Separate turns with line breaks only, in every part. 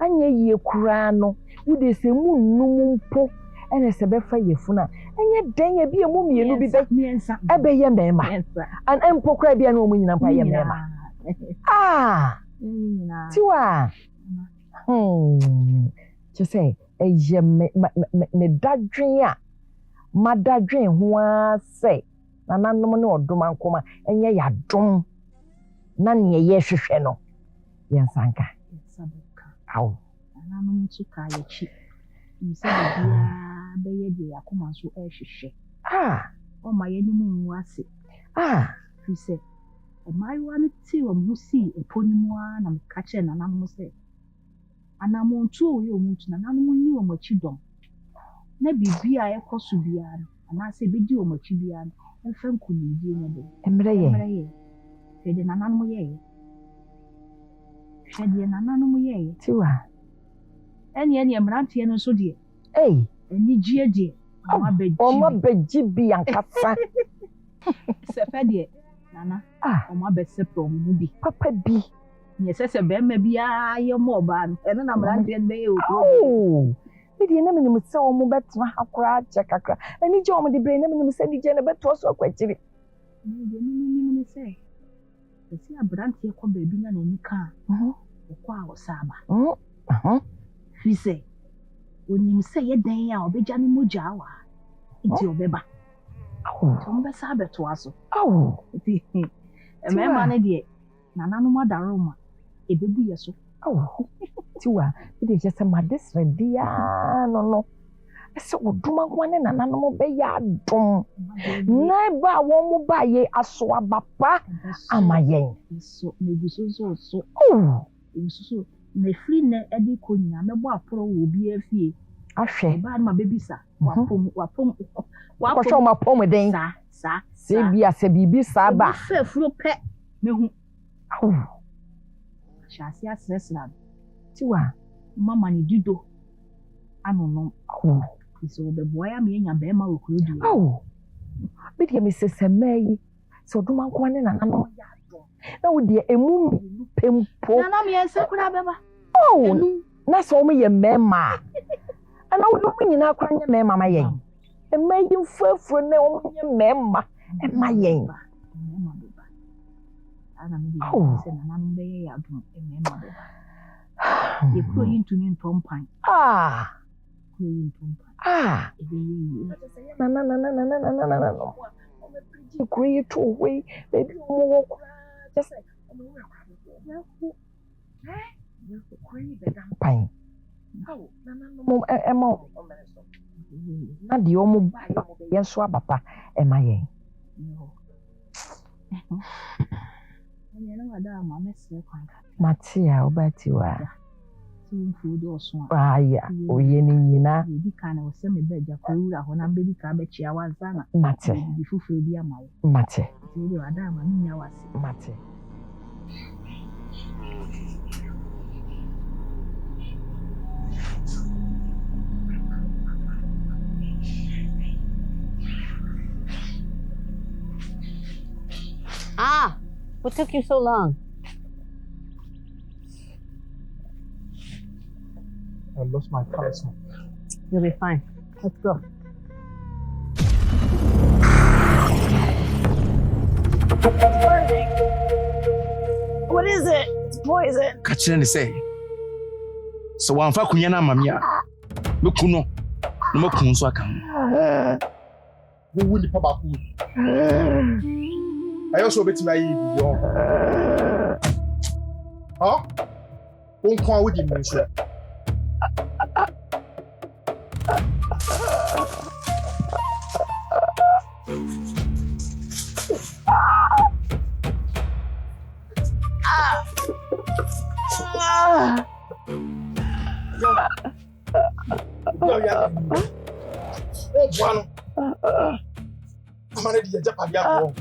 anya ye kura no wo de se mu num mpo ene se be fa yefuna enye den ye bia mu mienu bi be ebe ye mema an empo kura bia no mu nyina mpa ye mema tiwa je say eye me dadwen a madadwen ho a say nananom ne odom ankoma enye ya dom na ne ye hwehwe no yensanka aw
nananom tuka ye chi mse bia be ye de yakoma so ehwehwe o ma ye ni mu nwase fi se emaiwa ne ti o mu si eponimu a na meka che nananom se anamontu o ye omuntu nananom ni o machi dom na bibia ekoso bia na se bedi o machi bia efa nkunidi ne de
emre ye
fede nananom ye fede nananom ye
tiwa
eni emrantie no so de eni gie de
oma beji bi ankasa
se fede nana oma be sepo mu bi
papa bi
ni sese be ma bia ye mo ba no eno na mrantie be ye o
Bidi na minim se omo betwa akura che kakra ani je omo de bre na minim se di je na beto so akwachiri
ni se esi abrante ko ba bi na ni ka ko a osaba fi se onim se ye dan a obeja ni moja wa nti obeba to mbe sa beto aso emema ne de nananu madaroma ebebu ye so tiwa bidi je se madesre dia no ese oduma kwane nananom be ya dom na ba wo mu ba ye aso abapa amayen so meguso so so na free na edi ko nyina mebo aporo wo bi afie
ahwe
ba ma bebisa wapom
kwasho ma pom den
sa
se bia se bibi sa ba
fe furo pe mehu shasi asresla
tiwa
mama ni dido anono so the boy am nya be ma okurudu
bidi me sesemai so duma kwane nananom ya do na wo de emu mi pempo
nana me ense kura beba
na so mo ye mema ana wo dum nyina kura nya mema ma yen emayi mfafuro na wo nya mema ema yen
mema beba ana me de se nananom be ya do mema beba ye kuro yintumi ntompan kuro yintompan
na no o create to way baby mo kura just like create the campaign no na di o mo ba yo be yenso abapa e ma yen
na wada ma mesre kwan
matia obatiwa
mfudo oso
ya oye ni nyina
di kana o se me beja ko wura ho na mbedi ka be chia wanza na
mate
di fufu bi amaye
mate
di wada ma nya wase
mate
What took you so long?
I lost my parcel.
You'll be fine. Let's go.
What is it? It's poison.
Kachire say. So one fa kunya na mamia. Me kuno. No me kun so aka. Wo wu ni pa ba ku. Ayo so beti ba yi bi yo. Won kwa wo di mi so. Amane di japa dia ko.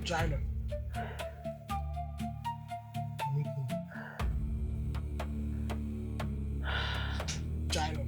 China. China.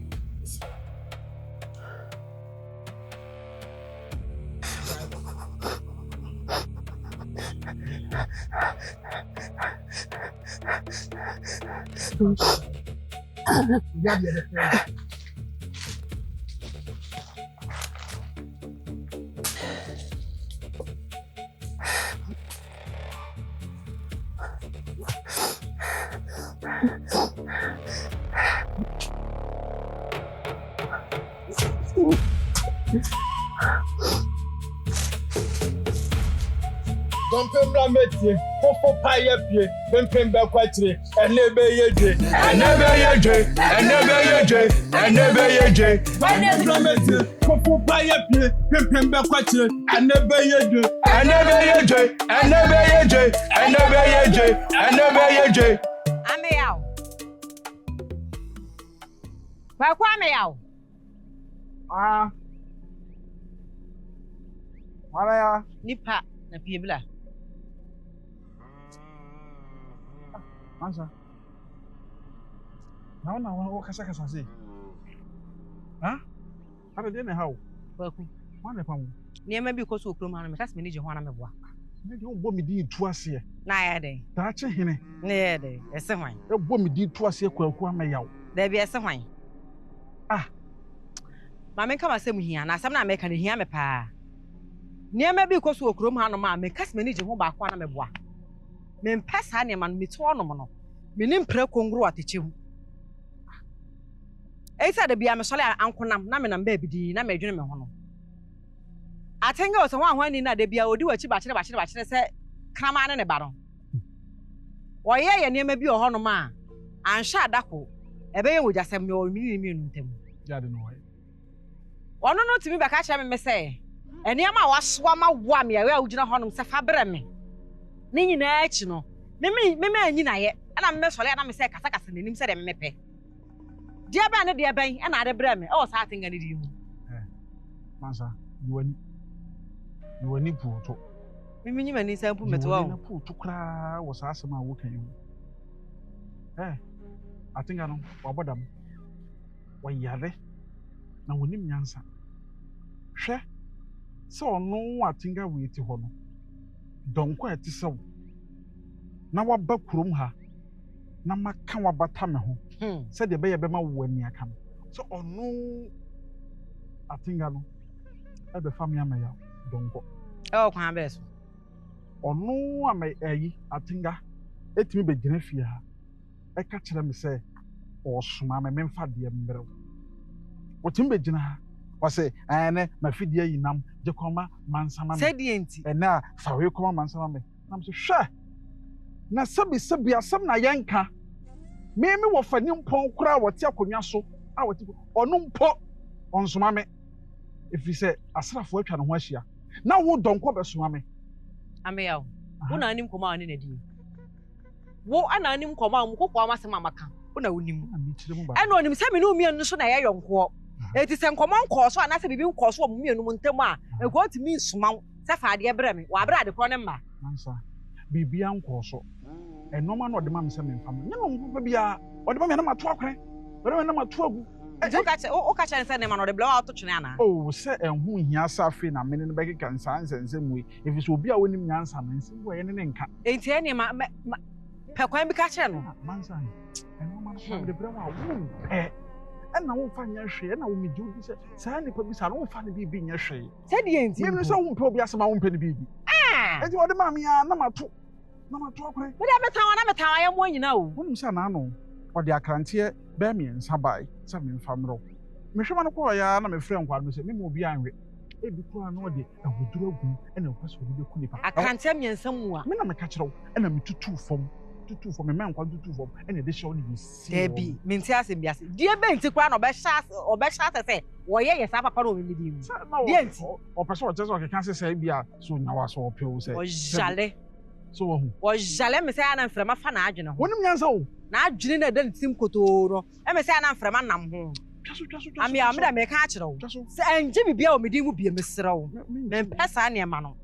Don't remember me. Popo pie pie. Pem back quatri. And never yeje. And never yeje. And never yeje. And never yeje. And never yeje. Popo pie pie. Pem back quatri. And never yeje. And never yeje. And never yeje. And never yeje. And never yeje.
Ame out. Why me out?
Malaya.
Nipa na piebla.
Answer. Now, what can I say? Huh? How did they how?
Welcome.
One of them.
Near maybe because we come on, that's me. Juana Meboa.
You don't want me did twice here.
Nay, day.
That's a henny.
Nay, day. A semi.
You want me did twice here, may out.
There be a semi. Mamma come and say me here, and I some not make any hear me pa. Near maybe because we come on, mamma, make us manage home back one Meboa. Men pass honey man, me to one mono. Menim pre congru at the chim. I said, be a solid uncle Nam, and baby, na me dream hono. I think I was one in that they be a do a chip at the say, come on in a baron. Why, yeah, near maybe a honor man, and shot dacko. A bay would just have me or me.
I don't know.
One not to me back at me say, and near my was swam a whammy, I would not honor Safabrami. Nini na no. Me anyi na ye. Na me sole na me say kasa nanim say dem mepe. Dia ba na dia ban na ade bra me. O sa atenga ni di mu.
Mansa, you wani puto.
Me nyi mani sampu meto wa.
Na puto kra wo sa asema wo kan you. Atenga no wabodam. Wa yare. Na wonim nyansa. Hwe. Se ono atenga we ti ho no. Donko ati sew na waba kurom ha na maka wabata me ho se de be ye be ma wo ani aka no so ono atinga no e be famia me ya donko
Kwan be so
ono ame ayi atinga etimi be gina fie ha e ka kire me se o soma me memfa de mbrɛ wo timi be gina ha wase ane mafidie yinam je koma mansama me
said enti
na fa we koma mansama me nam so hwɛ na sabi asam na yanka me wo fani mpon kura wote akonwa so a wote ono mpo onsoma me efi se asrafo atwa no ho ahia na wo donko be soma me
ame yawo wo na anim koma ani na di wo ana anim koma mu kokwa amasem amaka wo na wonim eno onim se me no mienu so na ye yonko eti se nkomo nko so anase bibi nko so mu mienu mu ntem a ego timi nsoma se fa ade bra me wa bra de ko ne ma
ansa bibi anko so enoma no de ma me se me mfam nye no mfa bia o de ma me na mato akwan o de ma na mato agu
o ka cha nse ne ma no de bla wa to twene ana
o se enhu hia safe na me ne be keka nsa nsense mu efi so obi a wonim nyansa na nse wo ye ne nka
enti ene ma pe kwan bi ka che no
mansa enoma no de bra wa wo na wo fa nya hwe na wo mi judi se sa ni pa bi sa no wo fa ne bi nya hwe
se de enti
me so wo mpe obi asema wo mpe ne bi enti wo de ma me ya na mato akwan
me da beta wa ya mo nyina o
wonim sa na no o de akrante be me nsa bai sa me mfa mro me hwe ma no ko ya na me frɛ nkwa no se me mo obi anwe ebi ko na o de aguduro agu na ko so obi ku nipa
akrante me nsa mu a
me na me ka kyerɛw na me tutu fom me man kwa tutu fom ene de show ni si
debi menti asem biase die be nti kwa na obɛhya se wo ye yesa papa no mi di mu die nti
o person o jesu o kan se bia so nyawa so o pew se
o jale
so wo
jale me se ana mframa fa na adwene ho
wonim nyansa o
na adwene na dan tim kotoro e me se ana mframa nam ho
twaso
ami amda me ka akyerew se anje bibia o me di mu bia mesrew me pesa ne ma no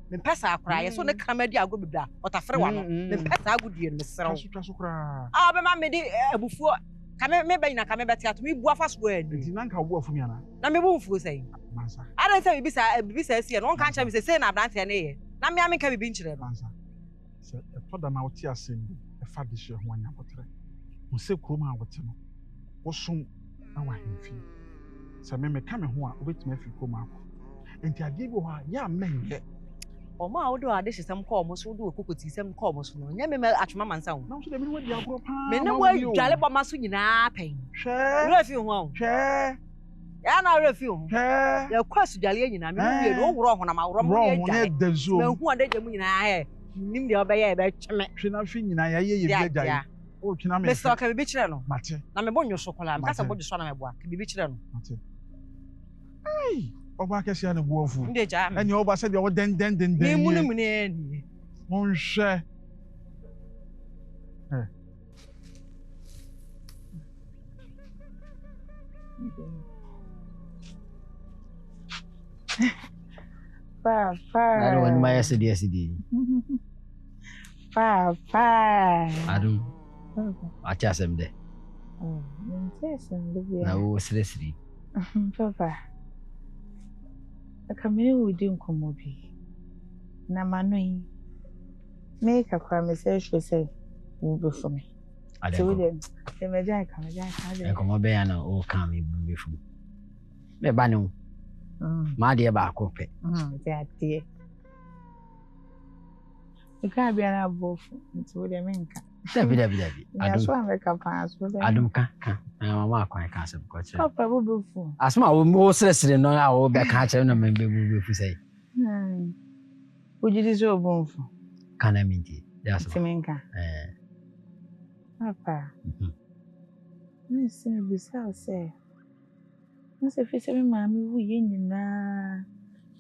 me pesa akra ye so ne kramadi agro bibla otafere wa no me pesa agudie no mesrew
so kra
be ma me di abufuo ka me banyina ka me betiato me bu afa so ani
nti nanka wo afu mi ana
na me bu mfuo sai
mansa
ada say bibisa asi no nka ncha me say na abrante na ye na me ameka bibi nchire no
mansa se e toda na woti asem e fa de hye ho anya botre wo se kroma wote no wo som na wa hemfi se me ka me ho a obetuma afi kroma akọ enti ade bi ho a ya menye
omo a wodo ade hyesem call mo so wodo kokoti sem call mo so no nya me atwema mansa wo
na so de me wadi agro pa
me ne wa dwale bo maso nyina pen
hwe
refi ho ho
hwe
ya na refi ho
hwe
ya kwasu dwale nyina me wie no woro ho na ma woro mo ye dwale me hu ade gem nyina he nim de obeye e be tweme
hwe na fi nyina ya ye bi agya o twina me
me so ka bibi kire no
mate
na me bonyo so kola me kasa bonyo so na me boa ka bibi kire no
mate ai oba kesi ana buofu
ndeja
eni oba se de o den
ni munu ni
mon hwe
Papa. I don't want my SD. Papa. Adu. Acha semde. Na wo sresri.
Papa. Akamene wudi nkomo bi. Na manoi. Make a promise say wo be for me. So dem emeja ka.
E komo be ya na o kan me be fu. Me ba ne ma de ba ko pe.
Tie. Ika bia na bofu. So dem nka.
Dabi.
Adum. So America pass.
Adum ka. Na mama akwan ka se ko che.
Papa wo be fu.
Asma wo sresre no a wo be ka che na me be fu sei.
Ujidi so bonfu.
Kana minti. Ya so.
Timenka. Papa. Nse bisa se. Nse fese me mami wu ye nyina.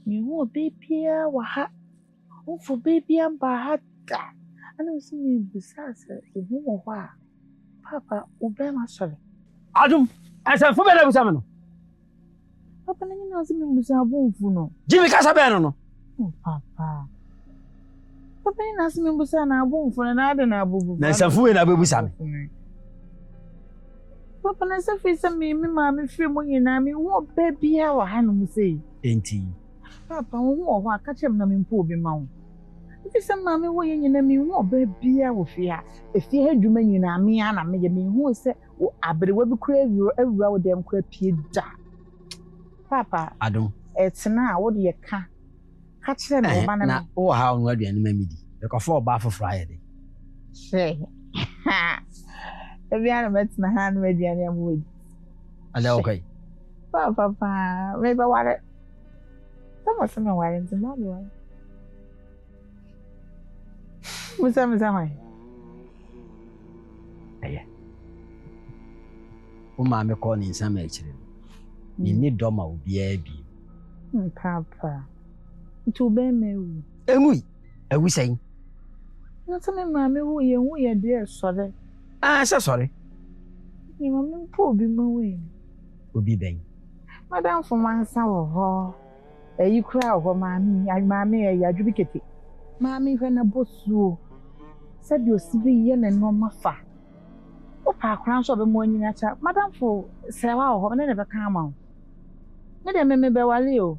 Mi hu bebia wa ha. Fu bebia mba ha da. Ana nse mi bisa se hu wo ha. Papa, ube ma sore.
Adum, asa fu be na bisa me no.
Papa na nyina nse mi bisa bonfu no.
Jimmy kasa be no.
Papa. Papa ni nase me busa na abomfo na ade na abubu.
Na safu we na bebusa me.
Papa na safi se me ma me firi mo nyina me wo ba bia wa ha no musei.
Enti.
Papa wo ho aka chem na me mpo obi ma wo. Ifi se ma me wo nyina me wo ba bia wo fia. Efi adwuma nyina me ana me ye me hu se wo abrewa bi kura awura wo dem kura pie da. Papa.
Adum.
Etena wo de ye ka. Ka kire me ba na
o ha onu aduane mamidi e ko fo ba foforo ayede
she ebi ana metna ha no aduane amodi
ala okay
papa me ba ware sama me ware ntima bo ware musa mai
aya o ma me ko ni nsama akire ni doma obi abi
papa tu be mewu
engui ewu sai
na tame mama wu ye de sore
sa sorry
ni mama po bi ma we
obi ben
madam fo mansa wo ho eyi kura wo mama ya adwu kete mama hwe na bosuo sabi osibi ye na no mafa o pa akran so be mo nyina cha madam fo sewa wo ho na be kan ma ne de me be wale o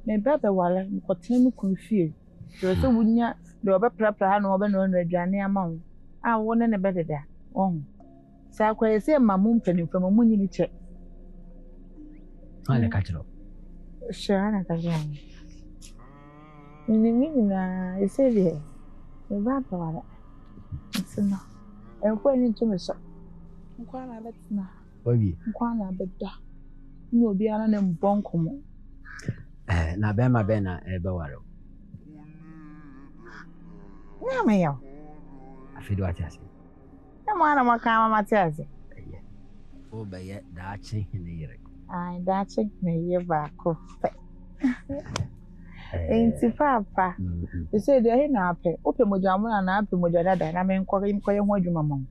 me baba wala nkotene no konfie so se wunya de obepra ha no obe no aduane ama wo a wo ne bededa on sa kwa se mamu mpanimfa mamu nyini che
ale ka chiro
shana ka jani ni na ese de me baba wala sina enko ni tumi so nkwa na betina
obi
nkwa na bedda ni obi ara ne mbonkomo
na bema bena ebe waro
na me yo
afido atiase
na mwana makama matiase
o beye daachi ne yire
ai daachi ne yire ba ko fe enti papa ise de he na ape ope mojamu na ape mojadada na me nkoye ho adwuma mo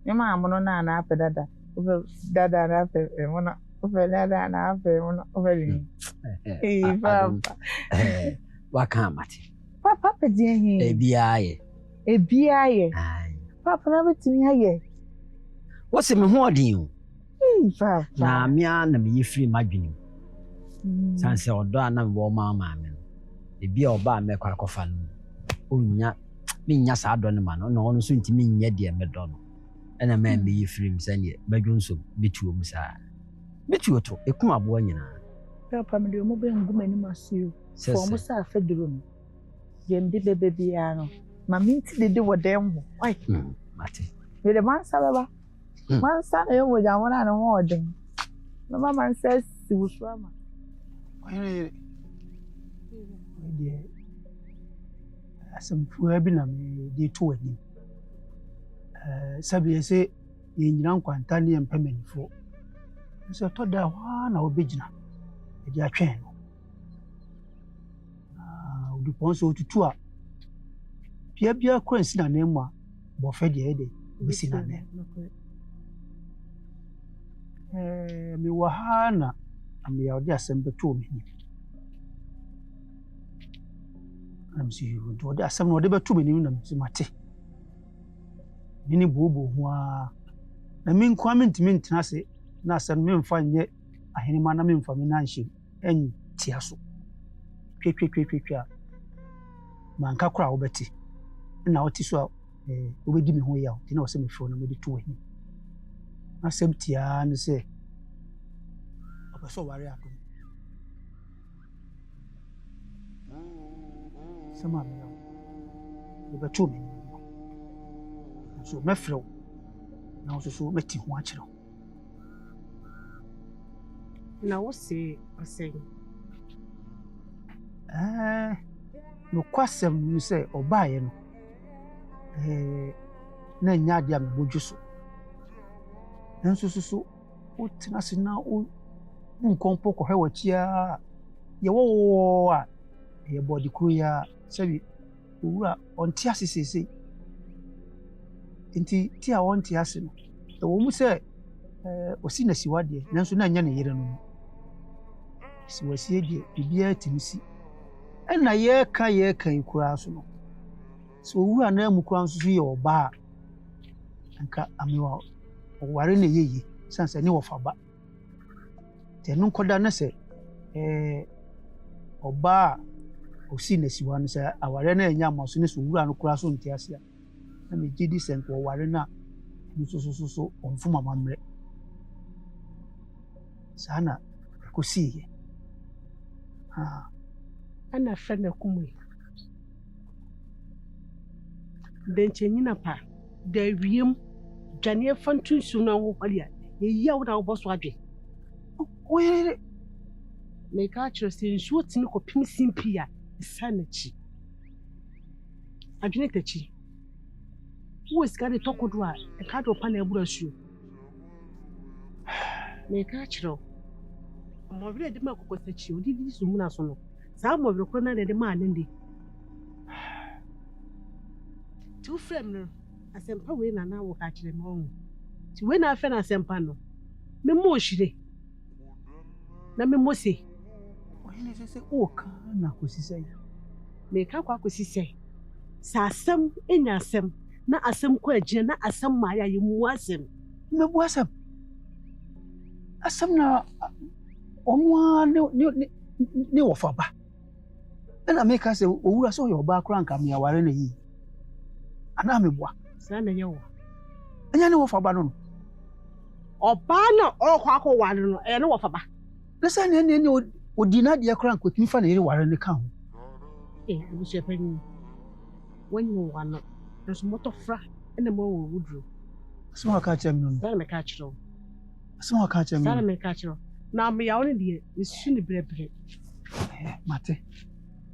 nyama amono na ape dada ope dada na ape mono ope dada na ape mono ope ni papa
waka amate.
Papa pedie he. Ebia ye. Papa na betimi aye.
Wose me ho odin o.
Papa.
Na mea na me yefiri madwene. Sanse odo ana me wo mama me. Ebia oba me kwa kofa no. Onya me nya sa do ne ma no. No so ntimi nya de me do no. Ena me yefiri m sane badwonso betuo mu sa. Betuo to ekum abo nyina.
Papa me de mo be ngum anim asio. For mo sa afeduro no. Jem de bebe bia no. Ma minti de wo dem ho. Oi.
Mate.
Me de man sa baba. Man sa na yo mo ja wona no ho odin. No mama nsa si wusu ama.
Oi de asem fuwa bi na me de to ani. Sabi ese ye nyina nkwanta ne empamanifo. Nso to da wa na obegina. E di atwen no. Dupon so tutu a bia kwansi na nemu a bo fe de bisi na ne mi wa ha na ami ya odi asem beto mi ni am si yu do odi asem no de beto mi ni na mi mate ni bobo ho a na mi nkwa mi ntimi ntena se na asem mi mfa nye ahene ma na mi mfa mi na nhye en tia so twetwetwetwa manka kora wo beti na wo ti so wo bedi me ho ya ti na wo se me fo na me de to wahi asem tia ne se obaso ware ato sama me wo beto me so me fro na wo so meti ho a kire
na wo se ose
no kwasem se obaye no na nya dia me boju so nanso so utina se na o nkompo ko he wachia ye wo a ye body kru ya sabi owura onti asesese enti ti a onti ase no e wo mu se osi na siwade nanso na nya ne yere no siwasie die bibia timisi ena ye kan kura so no so owura na mu kura so ye oba anka amewa oware na yeye sanse ne wofaba te no koda na se oba osi na siwa no se aware na enya maso ne so owura no kura so ntiase a na me gidi senko oware na so onfuma mamre sana kosi
ana fena kumwe denchenyina pa da wiem dwane fantu su na ho kwalia ye yawo na oboso adwe
oye
me ka chiro se nsuo timi ko pim simpia sanachi adwene tachi wo sika de tokodo a e ka do pa na ebura su me ka chiro mo vile de ma ko tachi odi di su mu na so no sa mo vile ko na de ma nende two frame no asempa we na na wo ka chire mo ti we na afa na asempa no me mo shire na me mo se
oye se o ka na ko sisai
me ka kwa ko sisai sa asem enya asem na asem ko agina na asem ma ya mu asem
me bu asem na omwa ne wo faba na me ka se owura so yo ba kra nka me aware na yi ana me bua
sa na ye wo
anya ne wo faba no
oba na okwa ko ware no e ne wo faba
na sa ne odina de kra nka tumi fa na yiri ware ne ka ho
bu se pani wonyo wano no so moto fra ene mo wo wudru
so aka chem no
sa me ka chiro
so aka chem
sa me ka chiro na me ya woni de mesu ni brebre
mate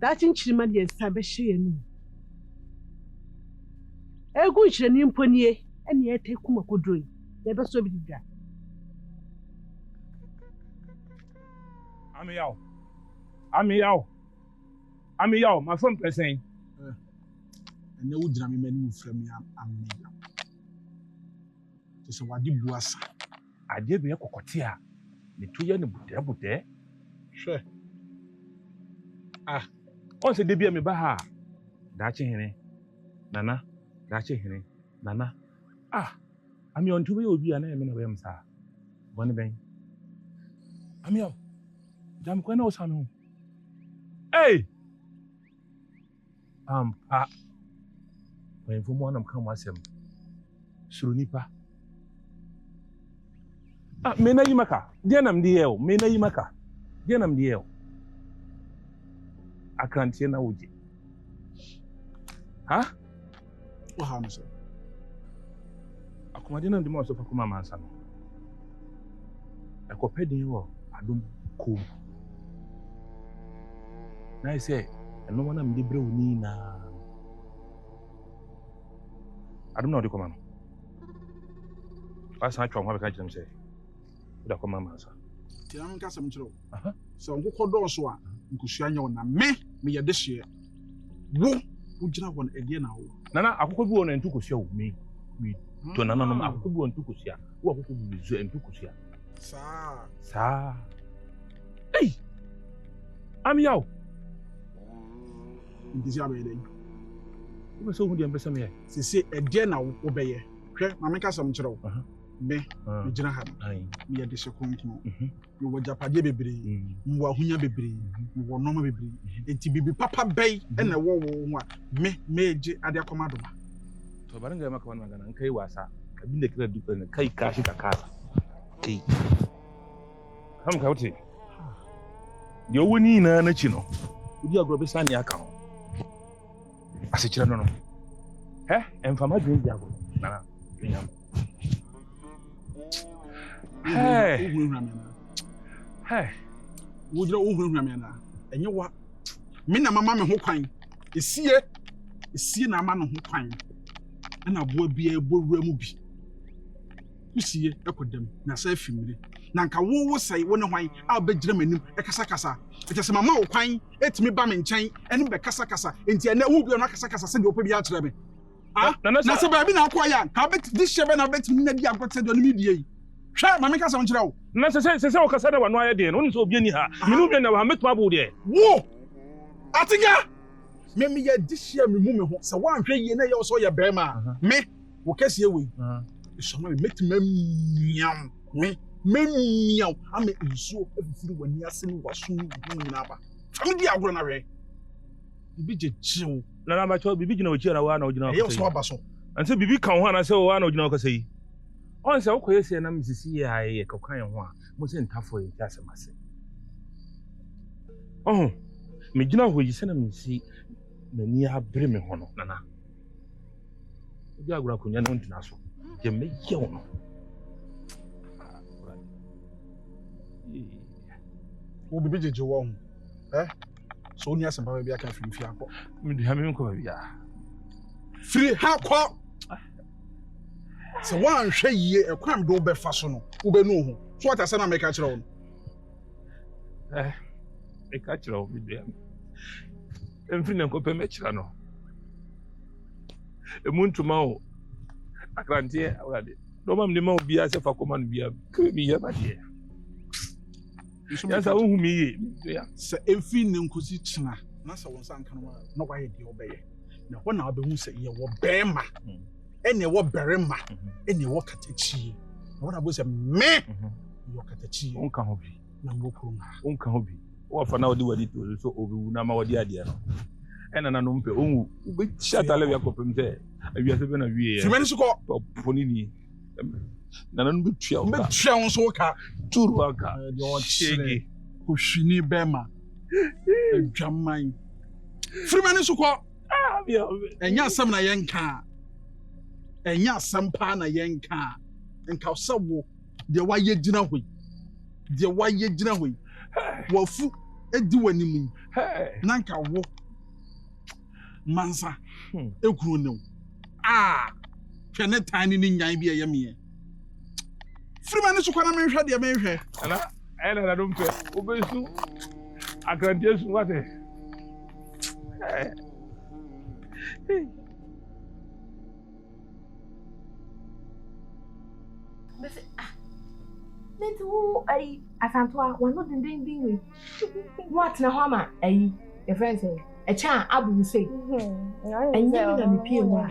da chinchirima de sa be hye yanu egu nchire ni mponie ene ya te kuma kodroi de be so bi dida
Ami yaw my phone person
ene wo gyina me mani mu fra me ammeya so wadi buasa
ade be kokote a ne to ye ne budde
hwe
On se debi me ba ha. Dachi hene. Nana, dachi hene. Nana. Ah. Ami on tuwe obi ana me na we msa. Boni ben. Ami o. Jam ko na o sanu. Hey. Pa. When for mo na kam wasem. Suru nipa. Ah, me na yimaka. Dia nam die o. Me na yimaka. Dia nam die o. Akrantie na woje. Ha?
What happened, sir?
Akoma dina ndimo so fa kuma mansa no. Ekopedin wo adom ko. Na ise eno mo na mde bre woni na. Adom na odi koma no. Asa atwa ho be ka kyerem se. Da koma mansa.
Ti am ka sam kyerɛ. Aha. So nkokɔ dɔɔso a nkusua nyɛ na me yɛ de hye. Wo gyina wɔ ɛdeɛ na wo.
Nana akokɔ bi wɔ na ntukosua wo me. To nana no akokɔ bi wɔ ntukosua. Wo akokɔ bi zu ntukosua. Saa. Hey. Ami yaw.
Ndisi abɛyɛ.
Wo so hu de mbɛsɛ me.
Sisi ɛdeɛ na wo bɛyɛ. Hwɛ ma me ka sam kyerɛ wo. Me gyina ha. Me yɛ de hye kronkron. Me wɔ japade bebree. Me wɔ ahunya bebree. Me wɔ nɔma bebree. Enti bibi papa bɛyi ɛna ɛwɔ wo ho a me gye ade akɔma do ma.
To barin ga maka wannan magana in kai wasa abin da kira duka ne kai kashi ka kasa kai kam ka wuce yo woni na ci no udi agrobe sani aka ho asikira no enfama dwen di agro na nyam
wo jira wo hunu me na enye wa me na mama me ho kwan esie na ama no ho kwan na boa bia ebowura mu bi usie ekodam na sa afimire na nka wo sai wo ne hwan a begira manim ekasa kasa etese mama wo kwan etimi ba me nkyɛn ene be kasa kasa enti ene wo bi no kasa kasa se de opa bi akyerɛ me na se ba bi na akɔ ya ka bet di shebe na bet mi na di akote de no mi die hwɛ mama kasa nkyerɛ wo
na se wo kasa da wano aye de no so obi ani ha minu bi na wa metuma bo de
wo atiga me ye di share me mu me ho se wan hwɛ yie na ye so ye brema me wo kase we so ma metima miam me miam ame nsuo afifiri wani ase ni waso ni nyina ba fam di agro na hwɛ bibi jejew
na ma cho bibi gina ochi na wa na ogina
ye so aba so
anse bibi kan ho na se wa na ogina okasa yi on se okoye se na misisi ya ye kokan ho a mo se ntafo ye ti asemase me gina ho yi se na misi mani abre me ho no nana obi agura kunya no ntina so je me ye wo no
wo bibi jeje wo ho so ni asempa ba bia ka firi fi akọ
me di ha me nko ba bia
firi ha kọ se wan hwɛ yie ekwan do be fa so no wo be no ho so ata se na me ka kyerɛ wo
e ka kyerɛ wo bi dia emfiri na nko pe me kyerɛ no emuntuma o akrantie awade do mam de ma obi ase fa koma no bia mi ya ba de ya sa wo hu mi ye ya
se emfiri na nkosi kyena na sa won san kan na wa ye de obeye na ho na abehu se ye wo bema ene wo berema ene wo katachi na wo na bo se me yo katachi
on kan ho bi
na mokuru na
on kan ho bi wo fa na odi wadi to so obi wu na ma wadi ade no ena na no mpe onwu ube chatale bia kopem se awia se be na wie
simani suko
poni ni na no be tua
o ka tua on so ka
turu aka de on chege
ko hwini bema adwaman simani suko
bia
enya asam na yenka enya asam pa na yenka nka sawo de wa ye gina hoi wafu edi wanimu nanka wo mansa ekuru ne hwene tani ni nyan bi eyeme firima ne sukwana me hwɛ de me hwɛ
ana na dum pe obesu akrantie su wate
Nti wo ai asantoa wano dindin we. What na homa ai your friend say
a cha abu say and you na me pie wa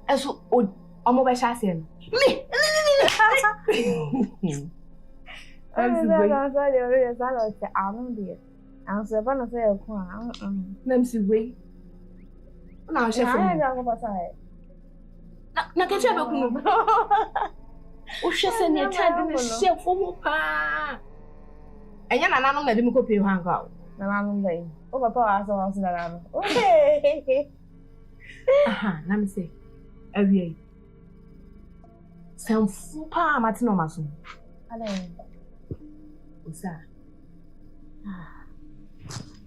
eso omo be sha se no me
I'm sorry, I'm sorry. I'm dear. I'm so fun of say,
Nam si way. Now, she na ke cha be kunu. O hwe se ne cha de she fo pa. Enya na nanom na de mi kopi ho anka.
Na nanom dai. O papa wa so na nanom. Okay.
Aha, na me say. Awie. Sem fu pa mate no maso.
Ale.
Usa.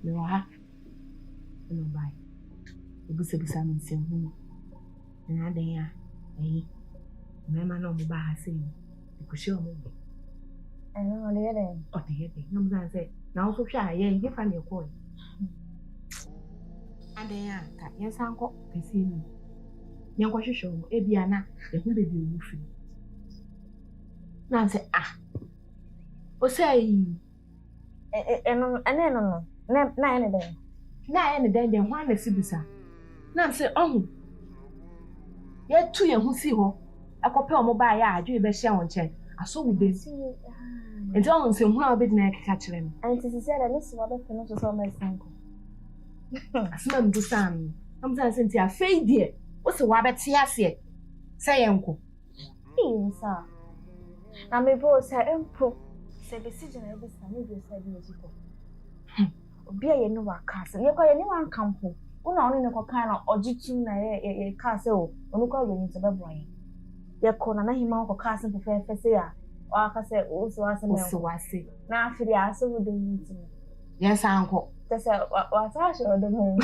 Me wa ha. No bai. Ebisa mi nsem hu. Na adan ya. Eyi. Mema no mo ba ha sei. Ikushi o mo.
No, the other.
Oh, the other. No, I'm saying. Now, so shy. Yeah, you find your call. And then, yes, uncle, I see me. Young question show, Ebiana, the who baby will free. Now say, o say,
no, na any day.
Na any day, then one the Sibisa. Now say, oh, yet 2 years who see her. I compare mobile, I do be share on check. I saw with this. And don't say, who be the catch them.
And she said, I miss what I finish so my uncle.
Smam do Sam. I'm saying, Cynthia, fade dear. What's the wabbit here? Say, uncle.
Sir. I may both say, uncle. Say, decision every time you said musical. Be a new castle. You're quite anyone come home. Only no kind of Ojitu a castle, or no call into the boy. Your corner, him uncle castle to fair fair. Or I say, also as a so I say. Now, for the answer would do.
Yes, uncle.
That's what I should the moon.